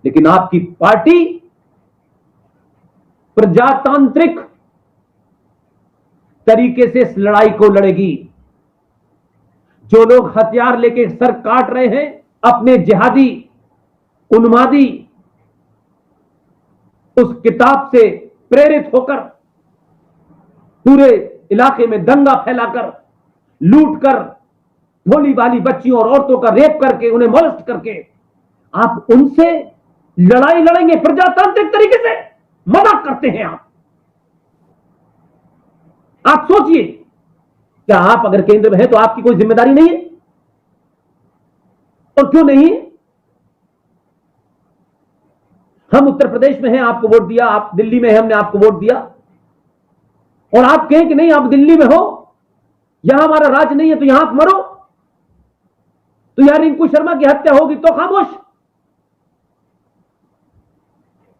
लेकिन आपकी पार्टी प्रजातांत्रिक तरीके से इस लड़ाई को लड़ेगी। जो लोग हथियार लेके सर काट रहे हैं, अपने जिहादी उन्मादी उस किताब से प्रेरित होकर पूरे इलाके में दंगा फैलाकर, लूट कर, भोली भाली बच्चियों और औरतों का रेप करके, उन्हें मोलेस्ट करके आप उनसे लड़ाई लड़ेंगे प्रजातांत्रिक तरीके से? मजाक करते हैं आप सोचिए, क्या आप अगर केंद्र में हैं तो आपकी कोई जिम्मेदारी नहीं है? और क्यों नहीं है? हम उत्तर प्रदेश में हैं, आपको वोट दिया, आप दिल्ली में हैं, हमने आपको वोट दिया, और आप कहें कि नहीं आप दिल्ली में हो, यहां हमारा राज नहीं है तो यहां आप मरो। तो यार रिंकू शर्मा की हत्या होगी तो खामोश।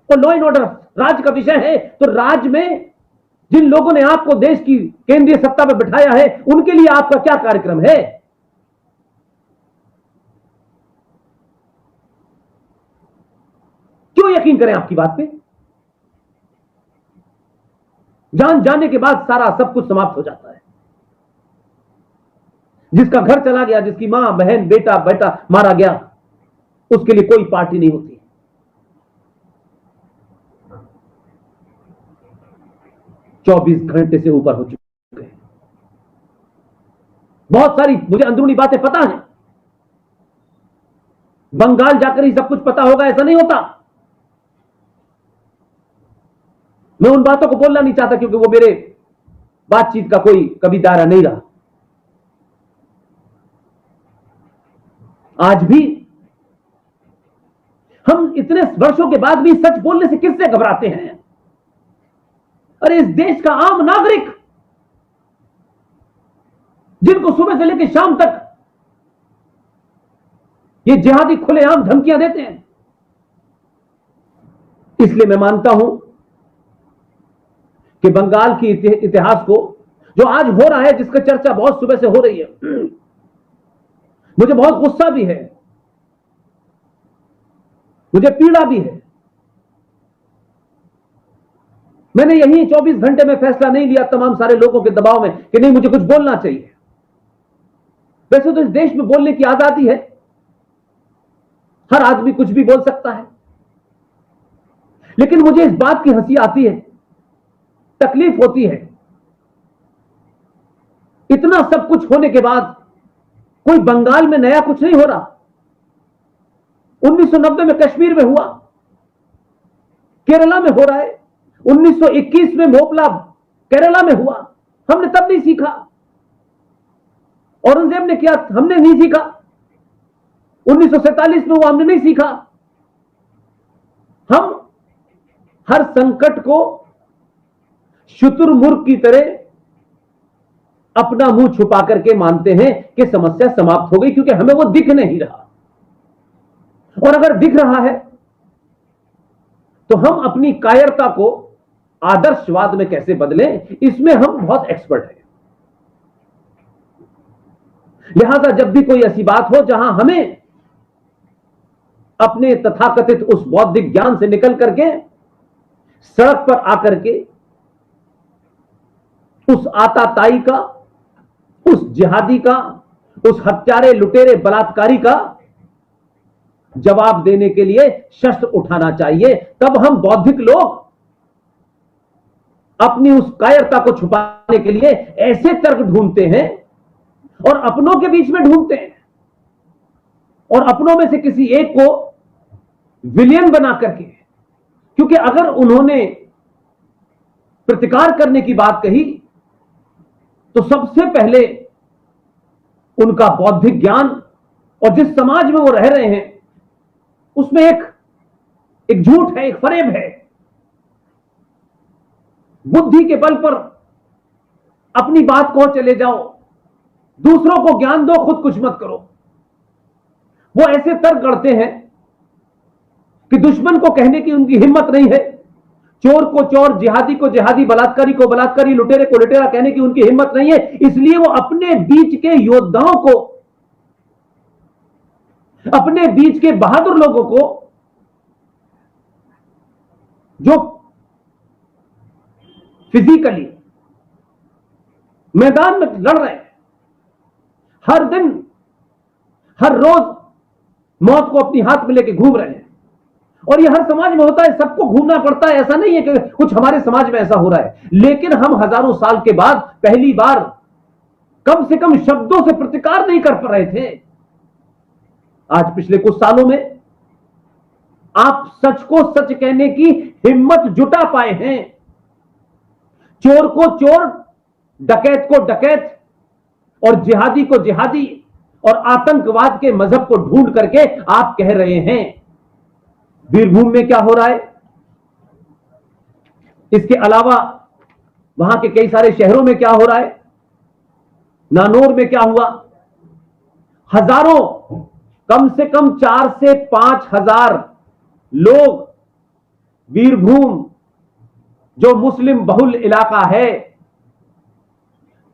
तो लॉ एंड ऑर्डर राज का विषय है, तो राज में जिन लोगों ने आपको देश की केंद्रीय सत्ता में बिठाया है, उनके लिए आपका क्या कार्यक्रम है? क्यों यकीन करें आपकी बात पे? जान जाने के बाद सारा सब कुछ समाप्त हो जाता है। जिसका घर चला गया, जिसकी मां बहन बेटा बेटा मारा गया, उसके लिए कोई पार्टी नहीं होती। 24 घंटे से ऊपर हो चुके हैं। बहुत सारी मुझे अंदरूनी बातें पता है। बंगाल जाकर ही सब कुछ पता होगा ऐसा नहीं होता। मैं उन बातों को बोलना नहीं चाहता क्योंकि वो मेरे बातचीत का कोई कभी दायरा नहीं रहा। आज भी हम इतने वर्षों के बाद भी सच बोलने से किससे घबराते हैं? अरे इस देश का आम नागरिक, जिनको सुबह से लेकर शाम तक ये जिहादी खुलेआम धमकियां देते हैं। इसलिए मैं मानता हूं कि बंगाल की इतिहास को जो आज हो रहा है, जिसका चर्चा बहुत सुबह से हो रही है, मुझे बहुत गुस्सा भी है, मुझे पीड़ा भी है। मैंने यही 24 घंटे में फैसला नहीं लिया तमाम सारे लोगों के दबाव में कि नहीं मुझे कुछ बोलना चाहिए। वैसे तो इस देश में बोलने की आजादी है, हर आदमी कुछ भी बोल सकता है, लेकिन मुझे इस बात की हंसी आती है, तकलीफ होती है, इतना सब कुछ होने के बाद कोई बंगाल में नया कुछ नहीं हो रहा। 1990 में कश्मीर में हुआ, केरला में हो रहा है, 1921 में भोपला केरला में हुआ, हमने तब नहीं सीखा। औरंगजेब ने किया, हमने नहीं सीखा। 1947 में हुआ, हमने नहीं सीखा। हम हर संकट को शुतुरमुर्ग की तरह अपना मुंह छुपा करके मानते हैं कि समस्या समाप्त हो गई, क्योंकि हमें वो दिख नहीं रहा। और अगर दिख रहा है तो हम अपनी कायरता को आदर्शवाद में कैसे बदलें, इसमें हम बहुत एक्सपर्ट हैं। लिहाजा जब भी कोई ऐसी बात हो जहां हमें अपने तथाकथित उस बौद्धिक ज्ञान से निकल करके सड़क पर आकर के उस आताताई का, उस जिहादी का, उस हत्यारे लुटेरे बलात्कारी का जवाब देने के लिए शस्त्र उठाना चाहिए, तब हम बौद्धिक लोग अपनी उस कायरता को छुपाने के लिए ऐसे तर्क ढूंढते हैं और अपनों के बीच में ढूंढते हैं, और अपनों में से किसी एक को विलियन बना करके, क्योंकि अगर उन्होंने प्रतिकार करने की बात कही तो सबसे पहले उनका बौद्धिक ज्ञान और जिस समाज में वो रह रहे हैं उसमें एक झूठ है, एक फरेब है। बुद्धि के बल पर अपनी बात को चले जाओ, दूसरों को ज्ञान दो, खुद कुछ मत करो। वो ऐसे तर्क गढ़ते हैं कि दुश्मन को कहने की उनकी हिम्मत नहीं है, चोर को चोर, जिहादी को जिहादी, बलात्कारी को बलात्कारी, लुटेरे को लुटेरा कहने की उनकी हिम्मत नहीं है। इसलिए वो अपने बीच के योद्धाओं को, अपने बीच के बहादुर लोगों को जो फिजिकली मैदान में लड़ रहे हैं, हर दिन हर रोज मौत को अपनी हाथ में लेके घूम रहे हैं। और ये हर समाज में होता है, सबको घूमना पड़ता है। ऐसा नहीं है कि कुछ हमारे समाज में ऐसा हो रहा है, लेकिन हम हजारों साल के बाद पहली बार कम से कम शब्दों से प्रतिकार नहीं कर पा रहे थे। आज पिछले कुछ सालों में आप सच को सच कहने की हिम्मत जुटा पाए हैं। चोर को चोर, डकैत को डकैत और जिहादी को जिहादी और आतंकवाद के मजहब को ढूंढ करके आप कह रहे हैं। वीरभूम में क्या हो रहा है, इसके अलावा वहां के कई सारे शहरों में क्या हो रहा है, नानौर में क्या हुआ, हजारों, कम से कम 4 से 5 हजार लोग वीरभूम जो मुस्लिम बहुल इलाका है,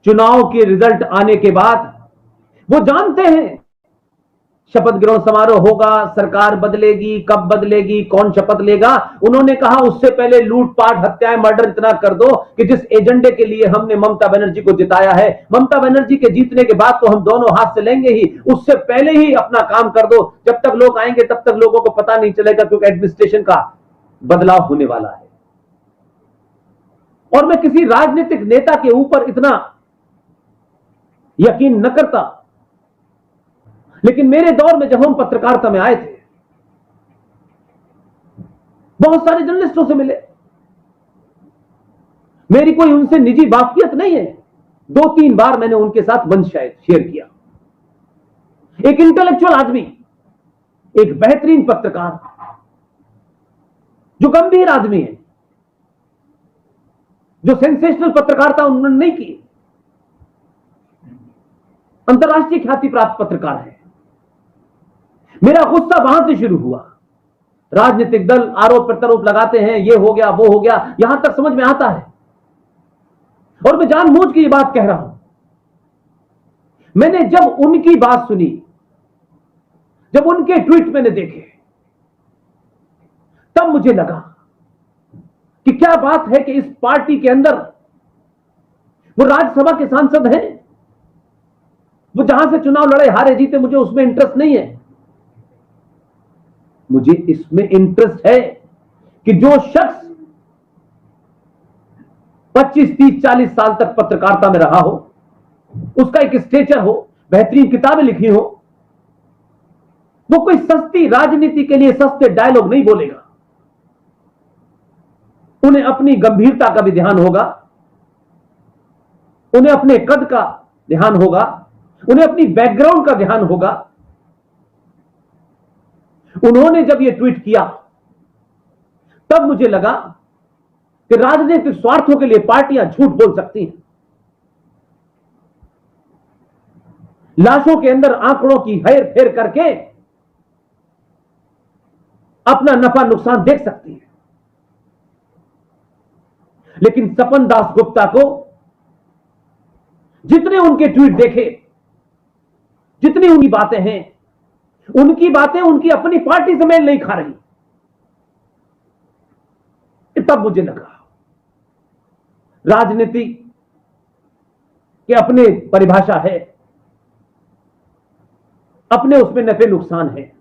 चुनाव के रिजल्ट आने के बाद वो जानते हैं शपथ ग्रहण समारोह होगा, सरकार बदलेगी, कब बदलेगी, कौन शपथ लेगा। उन्होंने कहा उससे पहले लूटपाट, हत्याएं, मर्डर इतना कर दो कि जिस एजेंडे के लिए हमने ममता बनर्जी को जिताया है, ममता बनर्जी के जीतने के बाद तो हम दोनों हाथ से लेंगे ही, उससे पहले ही अपना काम कर दो। जब तक लोग आएंगे तब तक लोगों को पता नहीं चलेगा, क्योंकि एडमिनिस्ट्रेशन का बदलाव होने वाला है। और मैं किसी राजनीतिक नेता के ऊपर इतना यकीन न करता, लेकिन मेरे दौर में जब हम पत्रकारिता में आए थे, बहुत सारे जर्नलिस्टों से मिले। मेरी कोई उनसे निजी वाकफियत नहीं है, 2-3 बार मैंने उनके साथ मंच शायद शेयर किया। एक इंटेलेक्चुअल आदमी, एक बेहतरीन पत्रकार, जो गंभीर आदमी है, जो सेंसेशनल पत्रकारिता उन्होंने नहीं की, अंतर्राष्ट्रीय ख्याति प्राप्त पत्रकार है। मेरा गुस्सा वहां से शुरू हुआ। राजनीतिक दल आरोप प्रत्यारोप लगाते हैं, ये हो गया, वो हो गया, यहां तक समझ में आता है। और मैं जानबूझ के ये बात कह रहा हूं। मैंने जब उनकी बात सुनी, जब उनके ट्वीट मैंने देखे, तब मुझे लगा कि क्या बात है कि इस पार्टी के अंदर वो राज्यसभा के सांसद हैं, वो जहां से चुनाव लड़े, हारे जीते, मुझे उसमें इंटरेस्ट नहीं है। मुझे इसमें इंटरेस्ट है कि जो शख्स 25, 30, 40 साल तक पत्रकारिता में रहा हो, उसका एक स्टेचर हो, बेहतरीन किताबें लिखी हो, वो कोई सस्ती राजनीति के लिए सस्ते डायलॉग नहीं बोलेगा। उन्हें अपनी गंभीरता का भी ध्यान होगा, उन्हें अपने कद का ध्यान होगा, उन्हें अपनी बैकग्राउंड का ध्यान होगा। उन्होंने जब यह ट्वीट किया, तब मुझे लगा कि राजनीतिक स्वार्थों के लिए पार्टियां झूठ बोल सकती हैं, लाशों के अंदर आंकड़ों की हेर फेर करके अपना नफा नुकसान देख सकती है। लेकिन सपन दास गुप्ता को जितने उनके ट्वीट देखे, जितनी उनकी बातें हैं, उनकी बातें उनकी अपनी पार्टी से मेल नहीं खा रही। तब मुझे लगा राजनीति के अपने परिभाषा है, अपने उसमें नफे नुकसान है।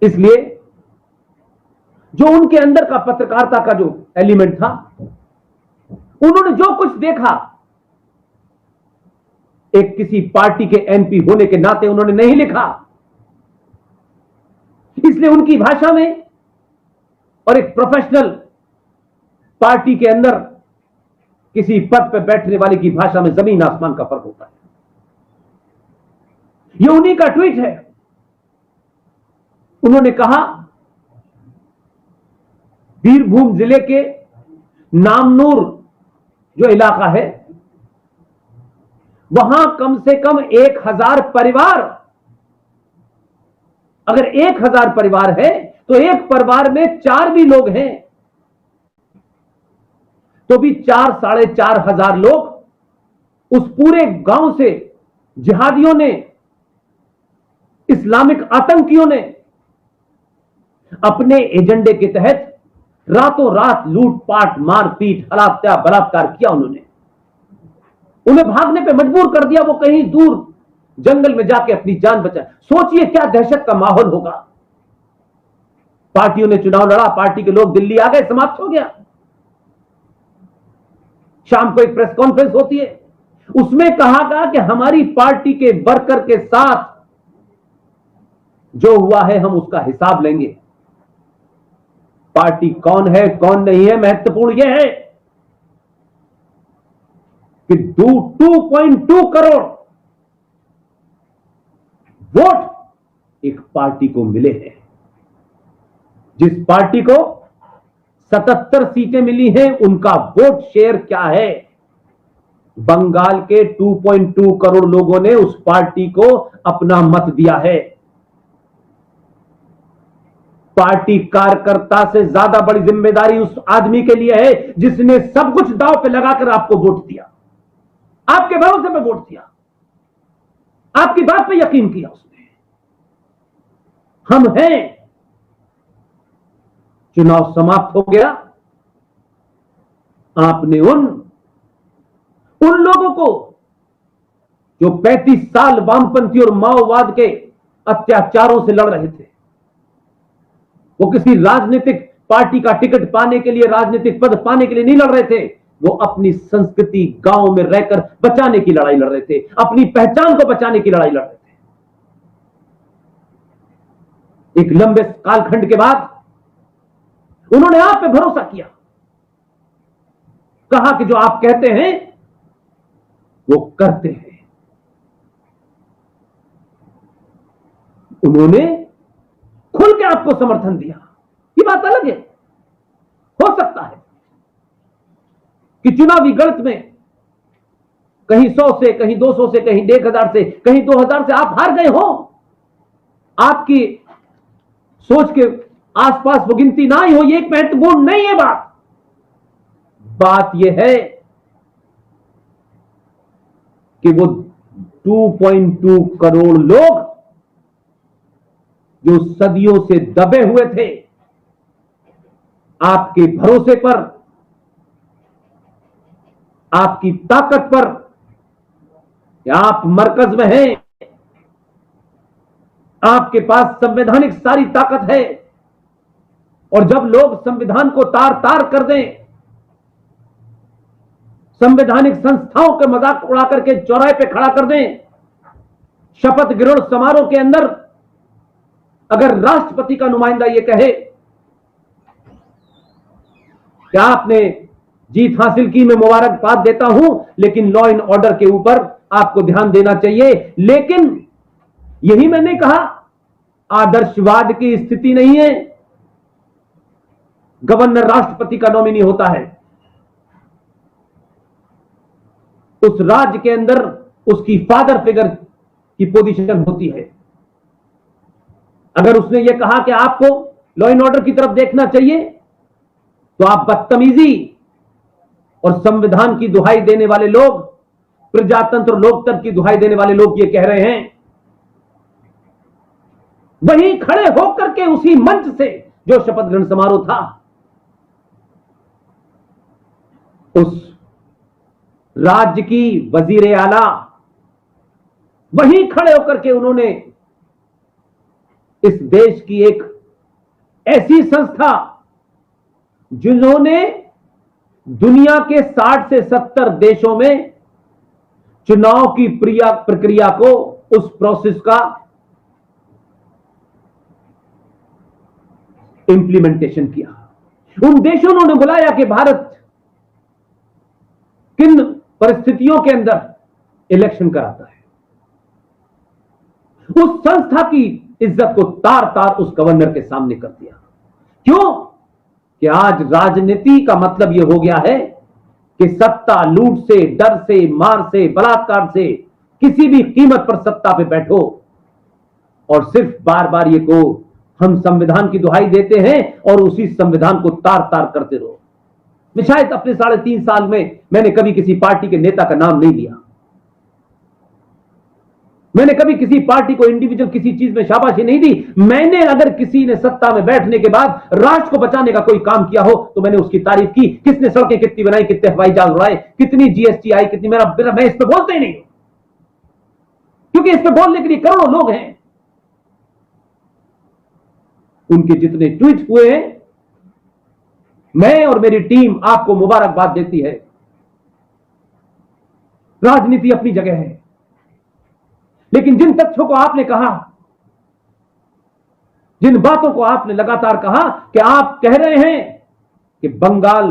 इसलिए जो उनके अंदर का पत्रकारिता का जो एलिमेंट था, उन्होंने जो कुछ देखा, एक किसी पार्टी के एमपी होने के नाते उन्होंने नहीं लिखा। इसलिए उनकी भाषा में और एक प्रोफेशनल पार्टी के अंदर किसी पद पर बैठने वाले की भाषा में जमीन आसमान का फर्क होता है। यह उन्हीं का ट्वीट है। उन्होंने कहा, वीरभूम जिले के नामनूर जो इलाका है, वहां कम से कम 1000 परिवार, अगर 1000 परिवार है तो एक परिवार में 4 भी लोग हैं, तो भी 4, 4,500 लोग उस पूरे गांव से जिहादियों ने, इस्लामिक आतंकियों ने अपने एजेंडे के तहत रातों रात लूटपाट, मारपीट, हत्या, बलात्कार किया उन्होंने। उन्हें भागने पे मजबूर कर दिया, वो कहीं दूर जंगल में जाके अपनी जान बचा। सोचिए क्या दहशत का माहौल होगा। पार्टियों ने चुनाव लड़ा, पार्टी के लोग दिल्ली आ गए, समाप्त हो गया। शाम को एक प्रेस कॉन्फ्रेंस होती है, उसमें कहा गया कि हमारी पार्टी के वर्कर के साथ जो हुआ है हम उसका हिसाब लेंगे। पार्टी कौन है कौन नहीं है, महत्वपूर्ण यह है कि 2.2 करोड़ वोट एक पार्टी को मिले हैं। जिस पार्टी को 77 सीटें मिली हैं, उनका वोट शेयर क्या है? बंगाल के 2.2 करोड़ लोगों ने उस पार्टी को अपना मत दिया है। पार्टी कार्यकर्ता से ज्यादा बड़ी जिम्मेदारी उस आदमी के लिए है जिसने सब कुछ दांव पे लगाकर आपको वोट दिया, आपके भरोसे पे वोट दिया, आपकी बात पे यकीन किया उसने। हम हैं। चुनाव समाप्त हो गया। आपने उन लोगों को जो 35 साल वामपंथी और माओवाद के अत्याचारों से लड़ रहे थे, वो किसी राजनीतिक पार्टी का टिकट पाने के लिए, राजनीतिक पद पाने के लिए नहीं लड़ रहे थे। वो अपनी संस्कृति गांव में रहकर बचाने की लड़ाई लड़ रहे थे, अपनी पहचान को बचाने की लड़ाई लड़ रहे थे। एक लंबे कालखंड के बाद उन्होंने आप पे भरोसा किया, कहा कि जो आप कहते हैं वो करते हैं। उन्होंने खुल के आपको समर्थन दिया। ये बात अलग है। हो सकता है कि चुनावी गणित में कहीं 100 से, कहीं 200 से, कहीं 1000 से, कहीं 2000 से आप हार गए हो। आपकी सोच के आसपास वो गिनती ना ही हो, ये एक महत्वपूर्ण नहीं है बात यह है कि वो 2.2 करोड़ लोग जो सदियों से दबे हुए थे, आपके भरोसे पर, आपकी ताकत पर, आप मरकज में हैं, आपके पास संवैधानिक सारी ताकत है, और जब लोग संविधान को तार तार कर दें, संवैधानिक संस्थाओं के मजाक उड़ा करके चौराहे पे खड़ा कर दें, शपथ ग्रहण समारोह के अंदर अगर राष्ट्रपति का नुमाइंदा यह कहे कि आपने जीत हासिल की, मैं मुबारकबाद देता हूं, लेकिन लॉ एंड ऑर्डर के ऊपर आपको ध्यान देना चाहिए। लेकिन यही मैंने कहा, आदर्शवाद की स्थिति नहीं है। गवर्नर राष्ट्रपति का नॉमिनी होता है, उस राज्य के अंदर उसकी फादर फिगर की पोजीशन होती है। अगर उसने यह कहा कि आपको लॉ एंड ऑर्डर की तरफ देखना चाहिए, तो आप बदतमीजी और संविधान की दुहाई देने वाले लोग, प्रजातंत्र लोकतंत्र की दुहाई देने वाले लोग ये कह रहे हैं। वहीं खड़े होकर के उसी मंच से जो शपथ ग्रहण समारोह था, उस राज्य की वजीर आला वहीं खड़े होकर के उन्होंने इस देश की एक ऐसी संस्था जिन्होंने दुनिया के 60 से 70 देशों में चुनाव की प्रक्रिया को, उस प्रोसेस का इंप्लीमेंटेशन किया, उन देशों ने बुलाया कि भारत किन परिस्थितियों के अंदर इलेक्शन कराता है। उस संस्था की इज्जत को तार तार उस गवर्नर के सामने कर दिया। क्यों? कि आज राजनीति का मतलब यह हो गया है कि सत्ता, लूट से, डर से, मार से, बलात्कार से, किसी भी कीमत पर सत्ता पे बैठो और सिर्फ बार बार ये को हम संविधान की दुहाई देते हैं और उसी संविधान को तार तार करते रहो। मैं शायद अपने 3.5 साल में मैंने कभी किसी पार्टी के नेता का नाम नहीं लिया, मैंने कभी किसी पार्टी को इंडिविजुअल किसी चीज में शाबाशी नहीं दी। मैंने अगर किसी ने सत्ता में बैठने के बाद राष्ट्र को बचाने का कोई काम किया हो तो मैंने उसकी तारीफ की। किसने सड़कें कितनी बनाई, कितने हवाई जहाज उड़ाए, कितनी जीएसटी आई, कितनी मैं इस पर बोलते ही नहीं, क्योंकि इस पर बोलने के लिए करोड़ों लोग हैं। उनके जितने ट्वीट हुए हैं, मैं और मेरी टीम आपको मुबारकबाद देती है। राजनीति अपनी जगह है, लेकिन जिन तथ्यों को आपने कहा, जिन बातों को आपने लगातार कहा कि आप कह रहे हैं कि बंगाल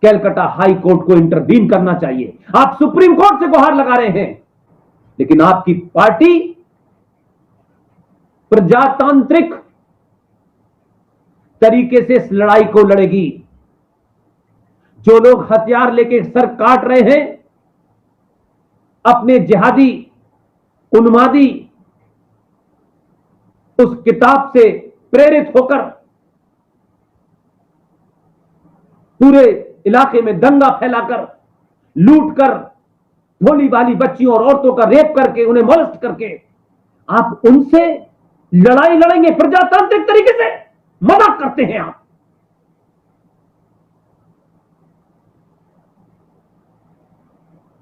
कैलकाटा हाई कोर्ट को इंटरवीन करना चाहिए, आप सुप्रीम कोर्ट से गुहार लगा रहे हैं, लेकिन आपकी पार्टी प्रजातांत्रिक तरीके से इस लड़ाई को लड़ेगी। जो लोग हथियार लेके सर काट रहे हैं, अपने जिहादी उन्मादी उस किताब से प्रेरित होकर पूरे इलाके में दंगा फैलाकर, लूट कर, भोली भाली बच्चियों और औरतों का रेप करके, उन्हें मोलेस्ट करके आप उनसे लड़ाई लड़ेंगे प्रजातांत्रिक तरीके से? मजाक करते हैं आप।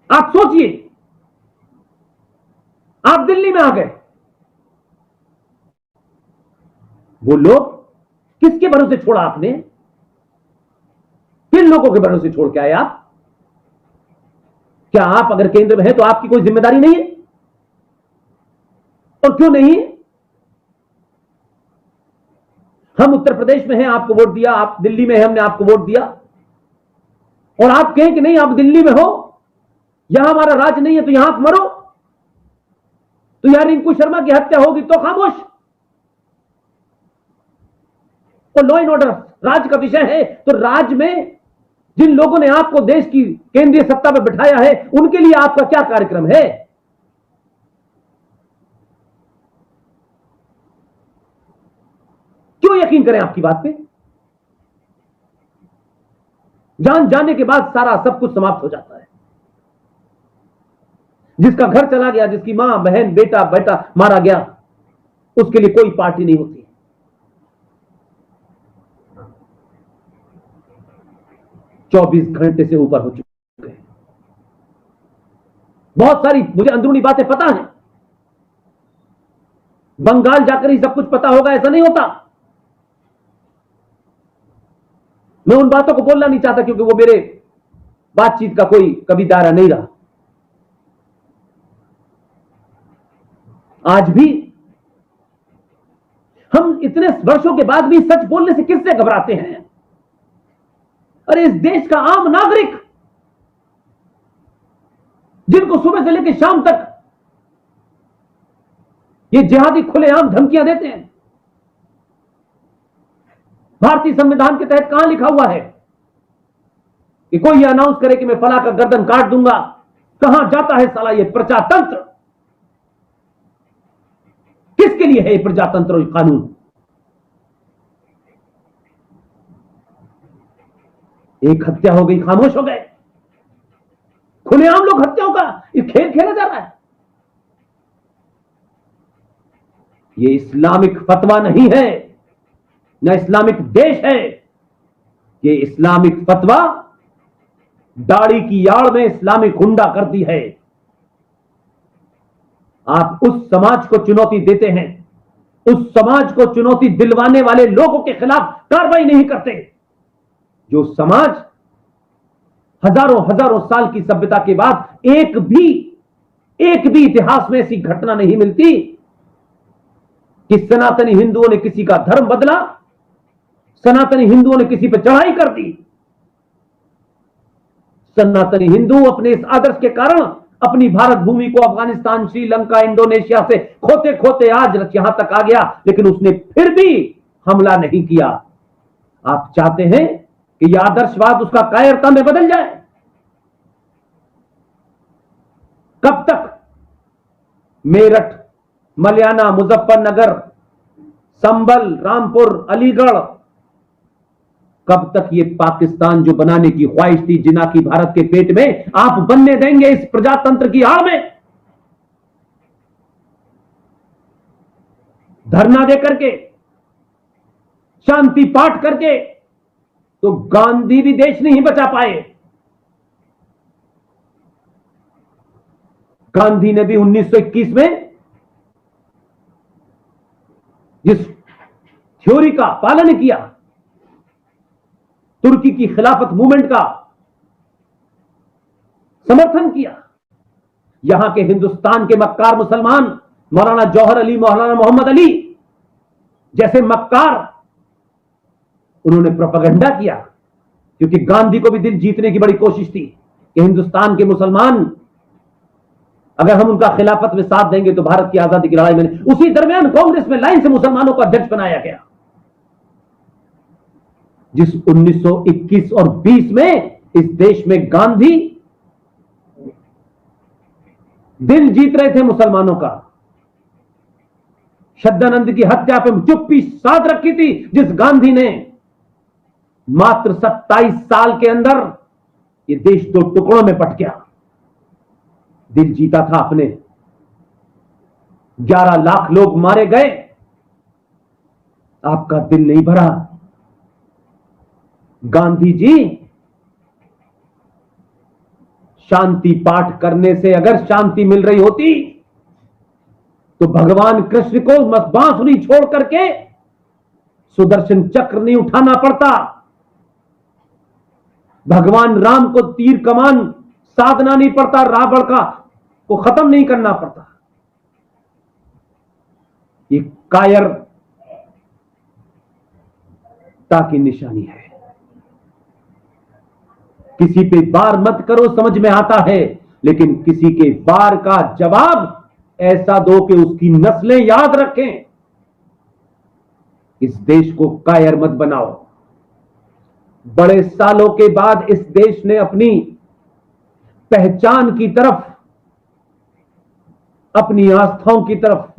आप सोचिए, आप दिल्ली में आ गए, वो लोग किसके भरोसे छोड़ा आपने? किन लोगों के भरोसे छोड़ के आए आप? क्या आप अगर केंद्र में हैं तो आपकी कोई जिम्मेदारी नहीं है? और क्यों नहीं? हम उत्तर प्रदेश में हैं, आपको वोट दिया, आप दिल्ली में हैं, हमने आपको वोट दिया, और आप कहें कि नहीं आप दिल्ली में हो, यहां हमारा राज नहीं है तो यहां आप मरो। तो यार रिंकू शर्मा की हत्या होगी तो खामोश। तो लॉ एंड ऑर्डर राज का विषय है, तो राज में जिन लोगों ने आपको देश की केंद्रीय सत्ता पर बिठाया है, उनके लिए आपका क्या कार्यक्रम है? क्यों यकीन करें आपकी बात पे? जान जाने के बाद सारा सब कुछ समाप्त हो जाता है। जिसका घर चला गया, जिसकी मां बहन बेटा बेटा मारा गया, उसके लिए कोई पार्टी नहीं होती। 24 घंटे से ऊपर हो चुके हैं। बहुत सारी मुझे अंदरूनी बातें पता है। बंगाल जाकर ही सब कुछ पता होगा ऐसा नहीं होता। मैं उन बातों को बोलना नहीं चाहता क्योंकि वो मेरे बातचीत का कोई कभी दायरा नहीं रहा। आज भी हम इतने वर्षों के बाद भी सच बोलने से किससे घबराते हैं? अरे इस देश का आम नागरिक, जिनको सुबह से लेकर शाम तक ये जिहादी खुलेआम धमकियां देते हैं, भारतीय संविधान के तहत कहां लिखा हुआ है कि कोई ये अनाउंस करे कि मैं फला का गर्दन काट दूंगा? कहां जाता है साला ये प्रजातंत्र? किसके लिए है ये प्रजातंत्र और कानून? एक हत्या हो गई, खामोश हो गए। खुलेआम लोग हत्याओं का ये खेल खेला जा रहा है। ये इस्लामिक फतवा नहीं है, न इस्लामिक देश है। ये इस्लामिक फतवा दाढ़ी की याड़ में इस्लामिक हुंडा कर दी है। आप उस समाज को चुनौती देते हैं, उस समाज को चुनौती दिलवाने वाले लोगों के खिलाफ कार्रवाई नहीं करते। जो समाज हजारों हजारों साल की सभ्यता के बाद एक भी इतिहास में ऐसी घटना नहीं मिलती कि सनातनी हिंदुओं ने किसी का धर्म बदला, सनातनी हिंदुओं ने किसी पर चढ़ाई कर दी। सनातनी हिंदू अपने इस आदर्श के कारण अपनी भारत भूमि को अफगानिस्तान, श्रीलंका, इंडोनेशिया से खोते खोते आज यहां तक आ गया, लेकिन उसने फिर भी हमला नहीं किया। आप चाहते हैं कि यह आदर्शवाद उसका कायरता में बदल जाए? कब तक मेरठ, मलियाना, मुजफ्फरनगर, संभल, रामपुर, अलीगढ़, कब तक ये पाकिस्तान जो बनाने की ख्वाहिश थी जिना की भारत के पेट में, आप बनने देंगे इस प्रजातंत्र की आड़ में? धरना दे करके, शांति पाठ करके, तो गांधी भी देश नहीं बचा पाए। गांधी ने भी 1921 में जिस थ्योरी का पालन किया, तुर्की की खिलाफत मूवमेंट का समर्थन किया, यहां के हिंदुस्तान के मक्कार मुसलमान मौलाना जौहर अली, मौलाना मोहम्मद अली जैसे मक्कार, उन्होंने प्रोपेगेंडा किया, क्योंकि गांधी को भी दिल जीतने की बड़ी कोशिश थी कि हिंदुस्तान के मुसलमान अगर हम उनका खिलाफत में साथ देंगे तो भारत की आजादी की लड़ाई में। उसी दरमियान कांग्रेस में लाइन से मुसलमानों को अध्यक्ष बनाया गया। जिस 1921 और 20 में इस देश में गांधी दिल जीत रहे थे मुसलमानों का, श्रद्धानंद की हत्या पे चुप्पी साध रखी थी, जिस गांधी ने मात्र 27 साल के अंदर ये देश दो टुकड़ों में बट गया, दिल जीता था अपने। 11 लाख लोग मारे गए, आपका दिल नहीं भरा। गांधी जी शांति पाठ करने से अगर शांति मिल रही होती तो भगवान कृष्ण को बांसुरी छोड़ करके सुदर्शन चक्र नहीं उठाना पड़ता, भगवान राम को तीर कमान साधना नहीं पड़ता, रावण को खत्म नहीं करना पड़ता। ये कायरता की निशानी है। किसी पे वार मत करो, समझ में आता है, लेकिन किसी के वार का जवाब ऐसा दो कि उसकी नस्लें याद रखें। इस देश को कायर मत बनाओ। बड़े सालों के बाद इस देश ने अपनी पहचान की तरफ, अपनी आस्थाओं की तरफ,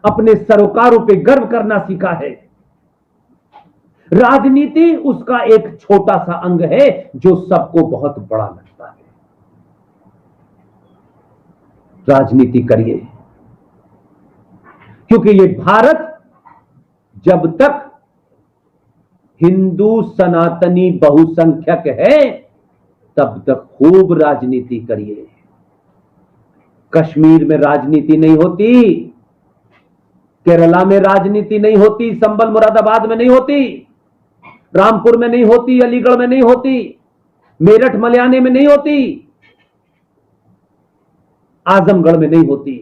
अपने सरोकारों पे गर्व करना सीखा है। राजनीति उसका एक छोटा सा अंग है जो सबको बहुत बड़ा लगता है। राजनीति करिए, क्योंकि ये भारत जब तक हिंदू सनातनी बहुसंख्यक है तब तक खूब राजनीति करिए। कश्मीर में राजनीति नहीं होती, केरला में राजनीति नहीं होती, संबल मुरादाबाद में नहीं होती, रामपुर में नहीं होती, अलीगढ़ में नहीं होती, मेरठ मल्याने में नहीं होती, आजमगढ़ में नहीं होती।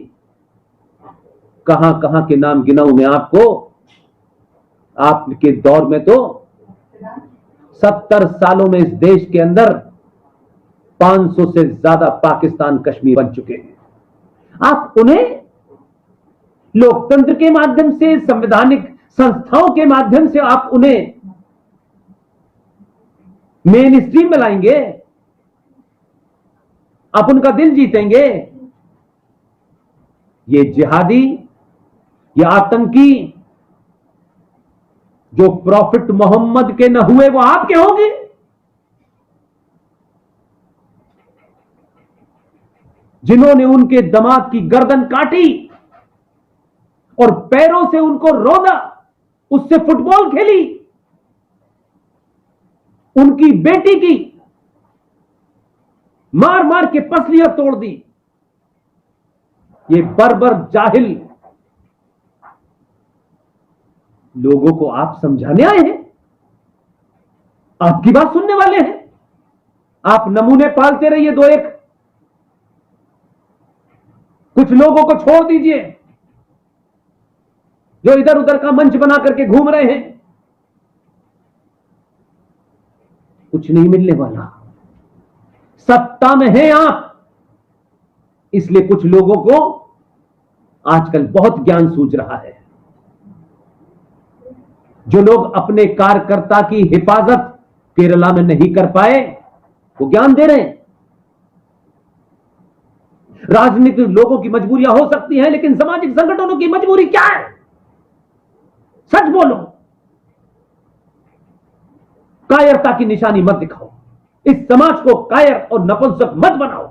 कहां कहां के नाम गिनाऊं मैं आपको। आपके दौर में तो 70 सालों में इस देश के अंदर 500 से ज्यादा पाकिस्तान कश्मीर बन चुके हैं। आप उन्हें लोकतंत्र के माध्यम से, संवैधानिक संस्थाओं के माध्यम से आप उन्हें मेन स्ट्रीम में लाएंगे, आप उनका दिल जीतेंगे। ये जिहादी, ये आतंकी जो प्रॉफिट मोहम्मद के न हुए वो आपके होंगे। जिन्होंने उनके दामाद की गर्दन काटी और पैरों से उनको रौंदा, उससे फुटबॉल खेली, उनकी बेटी की मार मार के पसलियां तोड़ दी, ये बर्बर जाहिल लोगों को आप समझाने आए हैं? आपकी बात सुनने वाले हैं? आप नमूने पालते रहिए दो एक, कुछ लोगों को छोड़ दीजिए जो इधर उधर का मंच बना करके घूम रहे हैं। कुछ नहीं मिलने वाला। सत्ता में हैं आप, इसलिए कुछ लोगों को आजकल बहुत ज्ञान सूझ रहा है। जो लोग अपने कार्यकर्ता की हिफाजत केरला में नहीं कर पाए वो ज्ञान दे रहे हैं। राजनीतिक लोगों की मजबूरियां हो सकती हैं, लेकिन सामाजिक संगठनों की मजबूरी क्या है? सच बोलो। कायरता की निशानी मत दिखाओ। इस समाज को कायर और नपुंसक मत बनाओ।